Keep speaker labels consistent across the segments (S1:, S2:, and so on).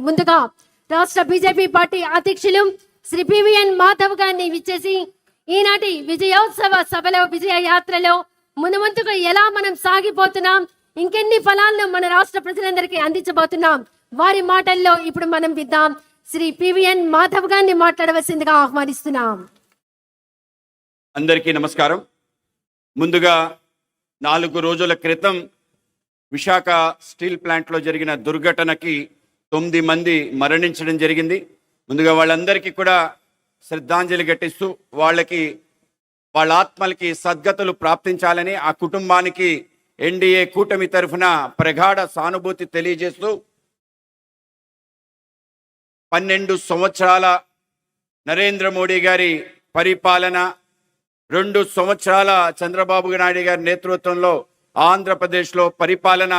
S1: ముందుగా రాష్ట్ర BJP party అధ్యక్షులు శ్రీ పివిఎన్ మాధవ్ గారిని విచ్చేసి ఈనాటి విజయోత్సవ సభలో విజయ యాత్రలో ముందుగా ఎలా మనం సాగిపోతున్నాం, ఇంకెన్ని ఫలాలను మన రాష్ట్ర ప్రజలందరికీ అందించబోతున్నాం, వారి మాటల్లో ఇప్పుడు మనం విద్దాం. శ్రీ పివిఎన్ మాధవ్ గారిని మాట్లాడవలసిందిగా ఆహ్వానిస్తున్నాం.
S2: అందరికీ నమస్కారం. ముందుగా 4 రోజుల క్రితం విశాఖ స్టీల్ ప్లాంట్లో జరిగిన దుర్ఘటనకి 9 మంది మరణించడం జరిగింది. ముందుగా వాళ్ళందరికీ కూడా శ్రద్ధాంజలి ఘటిస్తూ వాళ్ళ ఆత్మలకి సద్గతులు ప్రాప్తించాలని ఆ కుటుంబానికి ఎన్డీఏ కూటమి తరఫున ప్రగాఢ సానుభూతి తెలియజేస్తూ 12 సంవత్సరాల నరేంద్ర మోడీ గారి పరిపాలన, 2 సంవత్సరాల చంద్రబాబు నాయుడు గారి నేతృత్వంలో ఆంధ్రప్రదేశ్లో పరిపాలన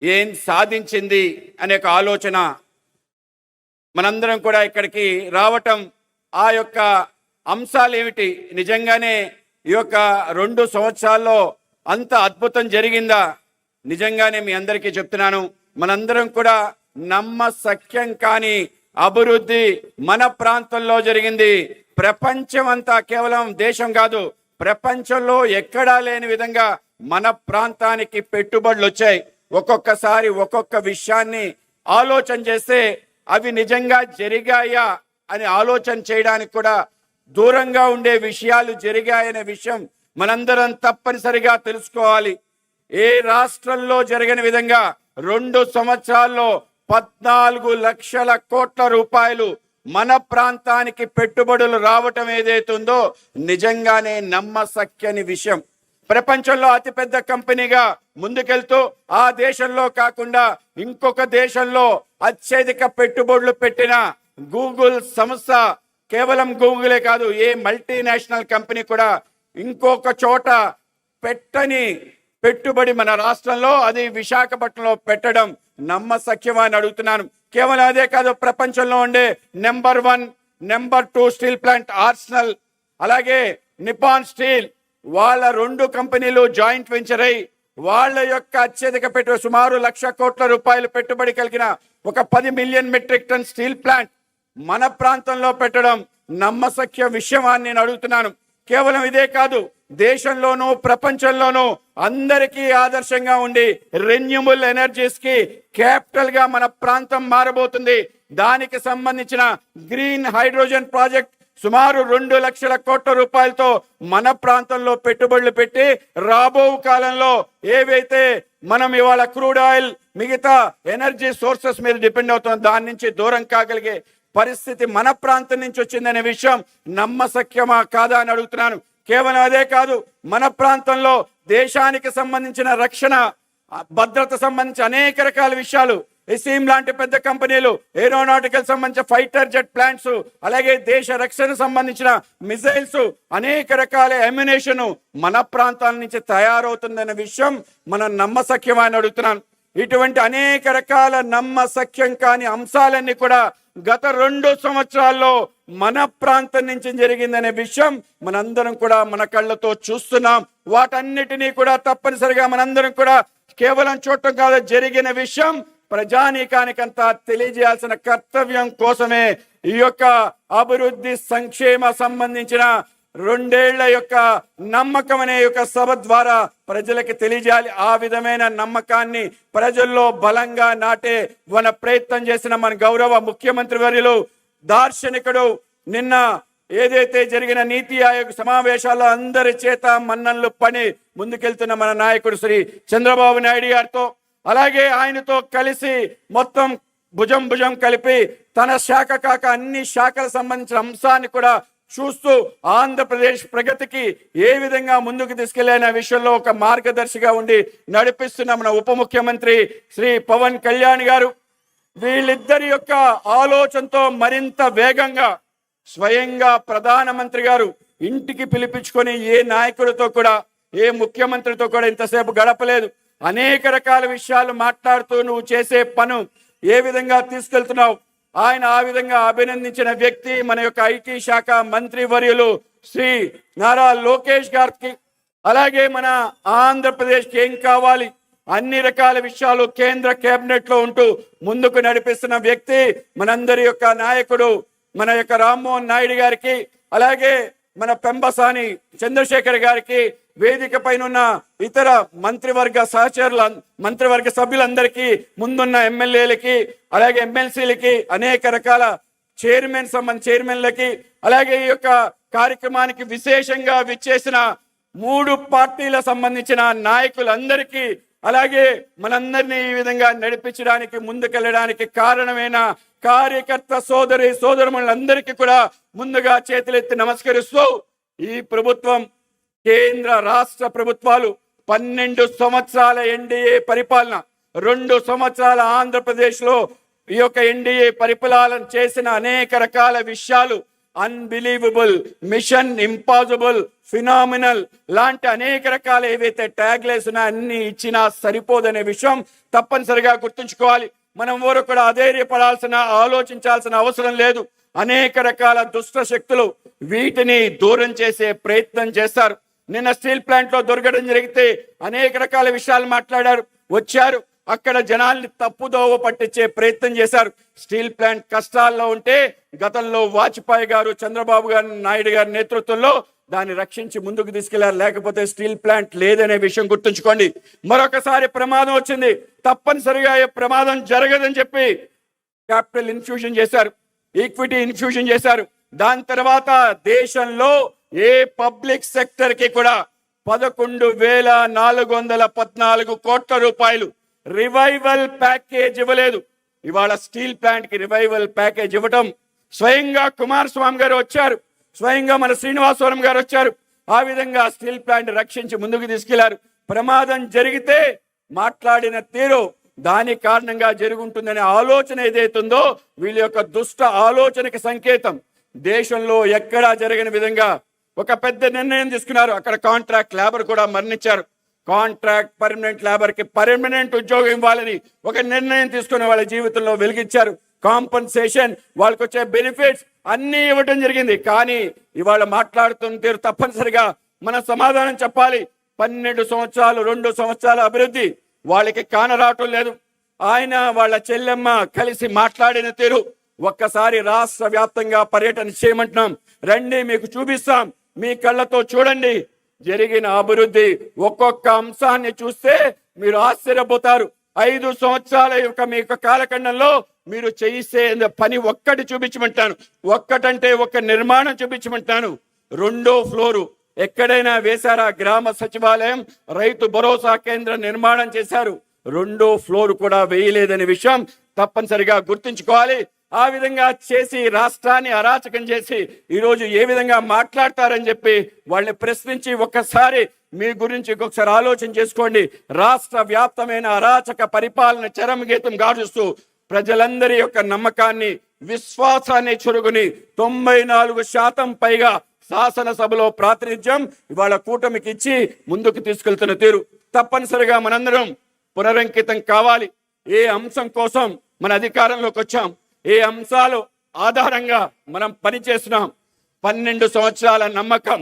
S2: ఏం సాధించింది అనే ఒక ఆలోచన మనందరం కూడా ఇక్కడికి రావటం, ఆ యొక్క అంశాలు ఏమిటి, నిజంగానే ఈ యొక్క 2 సంవత్సరాల్లో అంత అద్భుతం జరిగిందా? నిజంగానే మీ అందరికీ చెప్తున్నాను, మనందరం కూడా నమ్మశక్యం కాని అభివృద్ధి మన ప్రాంతంలో జరిగింది. ప్రపంచం అంతా, కేవలం దేశం కాదు, ప్రపంచంలో ఎక్కడా లేని విధంగా మన ప్రాంతానికి పెట్టుబడులు వచ్చాయి. ఒక్కొక్కసారి ఒక్కొక్క విషయాన్ని ఆలోచన చేస్తే అవి నిజంగా జరిగాయా అని ఆలోచన చేయడానికి కూడా దూరంగా ఉండే విషయాలు జరిగాయనే విషయం మనందరం తప్పనిసరిగా తెలుసుకోవాలి. ఏ రాష్ట్రంలో జరగని విధంగా 2 సంవత్సరాల్లో 14 లక్షల కోట్ల రూపాయలు మన ప్రాంతానికి పెట్టుబడులు రావటం ఏదైతుందో నిజంగానే నమ్మశక్యని విషయం. ప్రపంచంలో అతిపెద్ద కంపెనీగా ముందుకెళ్తూ ఆ దేశంలో కాకుండా ఇంకొక దేశంలో అత్యధిక పెట్టుబడులు పెట్టిన గూగుల్ సంస్థ, కేవలం గూగులే కాదు, ఏ మల్టీనేషనల్ కంపెనీ కూడా ఇంకొక చోట పెట్టని పెట్టుబడి మన రాష్ట్రంలో, అది విశాఖపట్నంలో పెట్టడం నమ్మశక్యమా అని అడుగుతున్నాను. కేవలం అదే కాదు, ప్రపంచంలో ఉండే number 1, number 2 steel plant Arsenal, అలాగే నిపాన్ స్టీల్, వాళ్ళ 2 కంపెనీలు జాయింట్ వెంచర్ అయి వాళ్ళ యొక్క అత్యధిక పెట్టుబడి సుమారు 1,00,000 కోట్ల రూపాయలు పెట్టుబడి కలిగిన ఒక 10 million metric ton steel plant మన ప్రాంతంలో పెట్టడం నమ్మశక్య విషయం అని నేను అడుగుతున్నాను. కేవలం ఇదే కాదు, దేశంలోనూ ప్రపంచంలోనూ అందరికీ ఆదర్శంగా ఉండి రెన్యూబుల్ ఎనర్జీస్ కి క్యాపిటల్ గా మన ప్రాంతం మారబోతుంది. దానికి సంబంధించిన గ్రీన్ హైడ్రోజన్ ప్రాజెక్ట్ సుమారు 2 లక్షల కోట్ల రూపాయలతో మన ప్రాంతంలో పెట్టుబడులు పెట్టి రాబో కాలంలో ఏవైతే మనం ఇవాళ క్రూడ్ ఆయిల్, మిగతా ఎనర్జీ సోర్సెస్ మీద డిపెండ్ అవుతాం, దాని నుంచి దూరం కాగలిగే పరిస్థితి మన ప్రాంతం నుంచి వచ్చిందనే విషయం నమ్మశక్యమా కాదా అని అడుగుతున్నాను. కేవలం అదే కాదు, మన ప్రాంతంలో దేశానికి సంబంధించిన రక్షణ, భద్రత సంబంధించి అనేక రకాల విషయాలు, ఎసీమ్ లాంటి పెద్ద కంపెనీలు, ఏరోనాటికల్ సంబంధించిన ఫైటర్ జెట్ ప్లాంట్స్, అలాగే దేశ రక్షణ సంబంధించిన మిసైల్స్, అనేక రకాల అమ్యునేషన్ మన ప్రాంతాల నుంచి తయారవుతుందనే విషయం మనం నమ్మశక్యమని అడుగుతున్నాను. ఇటువంటి అనేక రకాల నమ్మశక్యం కాని అంశాలన్నీ కూడా గత 2 సంవత్సరాల్లో మన ప్రాంతం నుంచి జరిగిందనే విషయం మనందరం కూడా మన కళ్ళతో చూస్తున్నాం. వాటన్నిటినీ కూడా తప్పనిసరిగా మనందరం కూడా కేవలం చూడటం కాదు, జరిగిన విషయం ప్రజానీకానికంతా తెలియజేయాల్సిన కర్తవ్యం కోసమే ఈ యొక్క అభివృద్ధి సంక్షేమ సంబంధించిన 2 ఏళ్ల యొక్క నమ్మకం అనే యొక్క సభ ద్వారా ప్రజలకు తెలియజేయాలి. ఆ విధమైన నమ్మకాన్ని ప్రజల్లో బలంగా నాటే మన ప్రయత్నం చేసిన మన గౌరవ ముఖ్యమంత్రి వర్యులు, దార్శనికుడు, నిన్న ఏదైతే జరిగిన నీతి ఆయోగ్ సమావేశాల్లో అందరి చేత మన్ననలు పని ముందుకెళ్తున్న మన నాయకుడు శ్రీ చంద్రబాబు నాయుడు గారితో, అలాగే ఆయనతో కలిసి మొత్తం భుజం కలిపి తన శాఖ కాక అన్ని శాఖలకు సంబంధించిన అంశాన్ని కూడా చూస్తూ ఆంధ్రప్రదేశ్ ప్రగతికి ఏ విధంగా ముందుకు తీసుకెళ్లే విషయంలో ఒక మార్గదర్శిగా ఉండి నడిపిస్తున్న మన ఉప ముఖ్యమంత్రి శ్రీ పవన్ కళ్యాణ్ గారు, వీళ్ళిద్దరి యొక్క ఆలోచనతో మరింత వేగంగా స్వయంగా ప్రధానమంత్రి గారు ఇంటికి పిలిపించుకొని ఏ నాయకుడితో కూడా, ఏ ముఖ్యమంత్రితో కూడా ఇంతసేపు గడపలేదు. అనేక రకాల విషయాలు మాట్లాడుతూ నువ్వు చేసే పను ఏ విధంగా తీసుకెళ్తున్నావు, ఆయన ఆ విధంగా అభినందించిన వ్యక్తి మన యొక్క ఐటీ శాఖ మంత్రి వర్యులు శ్రీ నారా లోకేష్ గారికి, అలాగే మన ఆంధ్రప్రదేశ్కి ఏం కావాలి, అన్ని రకాల విషయాలు కేంద్ర కేబినెట్ లో ఉంటూ ముందుకు నడిపిస్తున్న వ్యక్తి మనందరి యొక్క నాయకుడు మన యొక్క రామ్మోహన్ నాయుడు గారికి, అలాగే మన పెంబసాని చంద్రశేఖర్ గారికి, వేదిక పైన ఉన్న ఇతర మంత్రివర్గ సభ్యులందరికీ, ముందున్న ఎమ్మెల్యేలకి, అలాగే ఎమ్మెల్సీలకి, అనేక రకాల చైర్మన్లకి, అలాగే ఈ యొక్క కార్యక్రమానికి విశేషంగా విచ్చేసిన 3 పార్టీల సంబంధించిన నాయకులందరికీ, అలాగే మనందరినీ ఈ విధంగా నడిపించడానికి ముందుకెళ్ళడానికి కారణమైన కార్యకర్త సోదరులందరికీ కూడా ముందుగా చేతులెత్తి నమస్కరిస్తూ, ఈ ప్రభుత్వం కేంద్ర రాష్ట్ర ప్రభుత్వాలు 12 సంవత్సరాల ఎన్డీఏ పరిపాలన, 2 సంవత్సరాల ఆంధ్రప్రదేశ్ లో ఈ యొక్క ఎన్డీఏ పరిపాలన చేసిన అనేక రకాల విషయాలు, అన్బిలీవబుల్, మిషన్ ఇంపాసిబుల్, ఫినామినల్ లాంటి అనేక రకాల ఏవైతే ట్యాగ్లైన్స్ అన్ని ఇచ్చినా సరిపోదనే విషయం తప్పనిసరిగా గుర్తుంచుకోవాలి. మనం ఎవరు కూడా ఆలోచించాల్సిన అవసరం లేదు. అనేక రకాల దుష్ట శక్తులు వీటిని దూరం చేసే ప్రయత్నం చేస్తారు. నిన్న స్టీల్ ప్లాంట్ లో దొరకడం జరిగితే అనేక రకాల విషయాలు మాట్లాడారు, వచ్చారు, అక్కడ జనాల్ని తప్పుదోవ పట్టించే ప్రయత్నం చేశారు. స్టీల్ ప్లాంట్ కష్టాల్లో ఉంటే గతంలో వాజ్పేయి గారు, చంద్రబాబు నాయుడు గారి నేతృత్వంలో దాన్ని రక్షించి ముందుకు తీసుకెళ్లారు. లేకపోతే స్టీల్ ప్లాంట్ లేదనే విషయం గుర్తుంచుకోండి. మరొకసారి ప్రమాదం వచ్చింది, తప్పనిసరిగా ఈ ప్రమాదం జరగదని చెప్పి క్యాపిటల్ ఇన్ఫ్యూజన్ చేశారు, ఈక్విటీ ఇన్ఫ్యూజన్ చేశారు. దాని తర్వాత దేశంలో ఏ పబ్లిక్ సెక్టర్ కి కూడా 11,414 కోట్ల రూపాయలు రివైవల్ ప్యాకేజ్ ఇవ్వలేదు. ఇవాళ స్టీల్ ప్లాంట్ కి రివైవల్ ప్యాకేజ్ ఇవ్వటం, స్వయంగా కుమారస్వామి గారు వచ్చారు, స్వయంగా మన శ్రీనివాసవరం గారు వచ్చారు. ఆ విధంగా స్టీల్ ప్లాంట్ రక్షించి ముందుకు తీసుకెళ్లారు. ప్రమాదం జరిగితే మాట్లాడిన తీరు దాని కారణంగా జరుగుతుందనే ఆలోచన ఏదైతుందో వీళ్ళ యొక్క దుష్ట ఆలోచనకి సంకేతం. దేశంలో ఎక్కడా జరగని విధంగా ఒక పెద్ద నిర్ణయం తీసుకున్నారు. అక్కడ కాంట్రాక్ట్ లేబర్ కూడా మరణించారు. కాంట్రాక్ట్ పర్మనెంట్ లేబర్ కి పర్మనెంట్ ఉద్యోగం ఇవ్వాలని ఒక నిర్ణయం తీసుకుని వాళ్ళ జీవితంలో వెలిగించారు. కాంపన్సేషన్, వాళ్ళకి వచ్చే బెనిఫిట్స్ అన్ని ఇవ్వటం జరిగింది. కానీ ఇవాళ మాట్లాడుతున్న తీరు తప్పనిసరిగా మన సమాధానం చెప్పాలి. 12 సంవత్సరాలు, 2 సంవత్సరాల అభివృద్ధి వాళ్ళకి కానరావటం లేదు. ఆయన వాళ్ళ చెల్లెమ్మ కలిసి మాట్లాడిన తీరు, ఒక్కసారి రాష్ట్ర వ్యాప్తంగా పర్యటన చేయమంటున్నాం, రండి మీకు చూపిస్తాం, మీ కళ్ళతో చూడండి జరిగిన అభివృద్ధి. ఒక్కొక్క అంశాన్ని చూస్తే మీరు ఆశ్చర్యపోతారు. 5 సంవత్సరాల యొక్క మీ యొక్క కాలఖండంలో మీరు చేసే పని ఒక్కటి చూపించమంటాను. ఒక్కటంటే ఒక నిర్మాణం చూపించమంటాను. 2వ ఫ్లోరు ఎక్కడైనా వేశారా? గ్రామ సచివాలయం, రైతు భరోసా కేంద్రం నిర్మాణం చేశారు. 2వ ఫ్లోర్ కూడా వేయలేదనే విషయం తప్పనిసరిగా గుర్తుంచుకోవాలి. ఆ విధంగా చేసి రాష్ట్రాన్ని అరాచకం చేసి ఈరోజు ఏ విధంగా మాట్లాడతారని చెప్పి వాళ్ళని ప్రశ్నించి ఒక్కసారి మీ గురించి ఒకసారి ఆలోచన చేసుకోండి. రాష్ట్ర వ్యాప్తమైన అరాచక పరిపాలన చరమగీతం గావిస్తూ ప్రజలందరి యొక్క నమ్మకాన్ని, విశ్వాసాన్ని చురుగుని 94% పైగా శాసనసభలో ప్రాతినిధ్యం ఇవాళ కూటమికి ఇచ్చి ముందుకు తీసుకెళ్తున్న తీరు తప్పనిసరిగా మనందరం పునరంకితం కావాలి. ఏ అంశం కోసం మన అధికారంలోకి వచ్చాం, ఏ అంశాలు ఆధారంగా మనం పనిచేస్తున్నాం, 12 సంవత్సరాల నమ్మకం,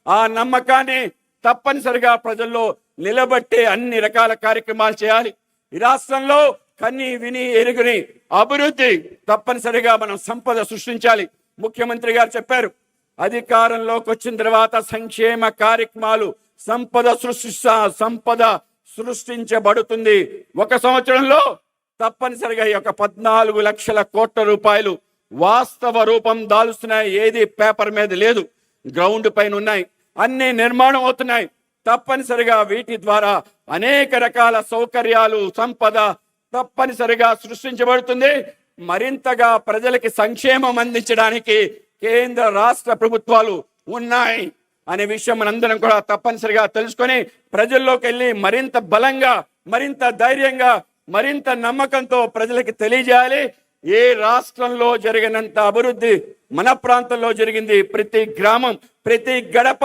S2: ఆ నమ్మకాన్ని తప్పనిసరిగా ప్రజల్లో నిలబట్టే అన్ని రకాల కార్యక్రమాలు చేయాలి. ఈ రాష్ట్రంలో కన్ని విని ఎరుగుని అభివృద్ధి తప్పనిసరిగా మనం సంపద సృష్టించాలి. ముఖ్యమంత్రి గారు చెప్పారు, అధికారంలోకి వచ్చిన తర్వాత సంక్షేమ కార్యక్రమాలు సంపద సృష్టించబడుతుంది. 1 సంవత్సరంలో తప్పనిసరిగా ఈ యొక్క 14 లక్షల కోట్ల రూపాయలు వాస్తవ రూపం దాలుస్తున్నాయి. ఏది పేపర్ మీద లేదు, గ్రౌండ్ పైన ఉన్నాయి, అన్ని నిర్మాణం అవుతున్నాయి. తప్పనిసరిగా వీటి ద్వారా అనేక రకాల సౌకర్యాలు, సంపద తప్పనిసరిగా సృష్టించబడుతుంది. మరింతగా ప్రజలకి సంక్షేమం అందించడానికి కేంద్ర రాష్ట్ర ప్రభుత్వాలు ఉన్నాయి అనే విషయం మనందరం కూడా తప్పనిసరిగా తెలుసుకొని ప్రజల్లోకి వెళ్ళి మరింత బలంగా, మరింత ధైర్యంగా, మరింత నమ్మకంతో ప్రజలకి తెలియజేయాలి. ఏ రాష్ట్రంలో జరిగినంత అభివృద్ధి మన ప్రాంతంలో జరిగింది. ప్రతి గ్రామం, ప్రతి గడప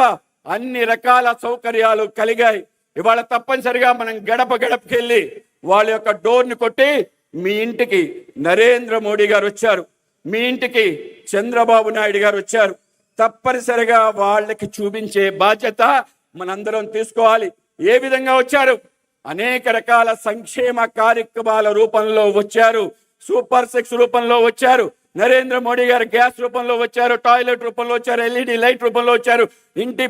S2: అన్ని రకాల సౌకర్యాలు కలిగాయి. ఇవాళ తప్పనిసరిగా మనం గడపకి వెళ్ళి వాళ్ళ యొక్క డోర్ని కొట్టి, మీ ఇంటికి నరేంద్ర మోడీ గారు వచ్చారు, మీ ఇంటికి చంద్రబాబు నాయుడు గారు వచ్చారు, తప్పనిసరిగా వాళ్ళకి చూపించే బాధ్యత మనందరం తీసుకోవాలి. ఏ విధంగా వచ్చారు? అనేక రకాల సంక్షేమ కార్యక్రమాల రూపంలో వచ్చారు. సూపర్ సిక్స్ రూపంలో వచ్చారు. నరేంద్ర మోడీ గారు గ్యాస్ రూపంలో వచ్చారు, టాయిలెట్ రూపంలో వచ్చారు, ఎల్ఈడి లైట్ రూపంలో వచ్చారు,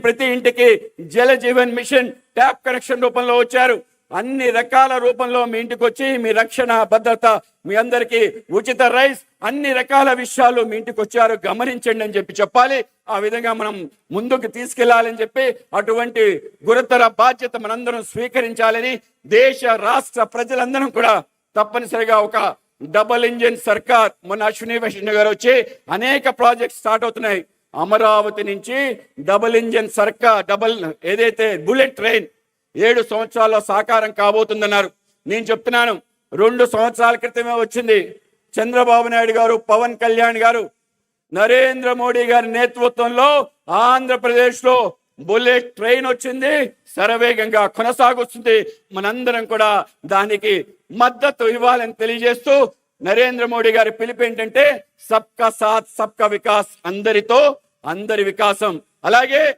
S2: ప్రతి ఇంటికి Jal Jeevan machine tap connection రూపంలో వచ్చారు. అన్ని రకాల రూపంలో మీ ఇంటికి వచ్చి మీ రక్షణ భద్రత, మీ అందరికీ ఉచిత రైస్, అన్ని రకాల విషయాలు మీ ఇంటికి వచ్చారు, గమనించండి అని చెప్పాలి. ఆ విధంగా మనం ముందుకు తీసుకెళ్లాలని చెప్పి అటువంటి గురుతర బాధ్యత మనందరం స్వీకరించాలని దేశ రాష్ట్ర ప్రజలందరం కూడా తప్పనిసరిగా ఒక డబుల్ ఇంజిన్ సర్కార్, మొన్న అశ్విని వైష్ణవ్ గారు వచ్చి అనేక ప్రాజెక్ట్స్ స్టార్ట్ అవుతున్నాయి. అమరావతి నుంచి డబుల్ ఇంజిన్ సర్కార్, ఏదైతే బుల్లెట్ ట్రైన్ 7 సంవత్సరాల్లో సాకారం కాబోతుందన్నారు. నేను చెప్తున్నాను, 2 సంవత్సరాల క్రితమే వచ్చింది. చంద్రబాబు నాయుడు గారు, పవన్ కళ్యాణ్ గారు, నరేంద్ర మోడీ గారి నేతృత్వంలో ఆంధ్రప్రదేశ్ లో బుల్లెట్ ట్రైన్ వచ్చింది, శరవేగంగా కొనసాగుతుంది. మనందరం కూడా దానికి మద్దతు ఇవ్వాలని తెలియజేస్తూ నరేంద్ర మోడీ గారి పిలుపు ఏంటంటే సబ్కా సాత్ సబ్కా వికాస్, అందరితో అందరి వికాసం. అలాగే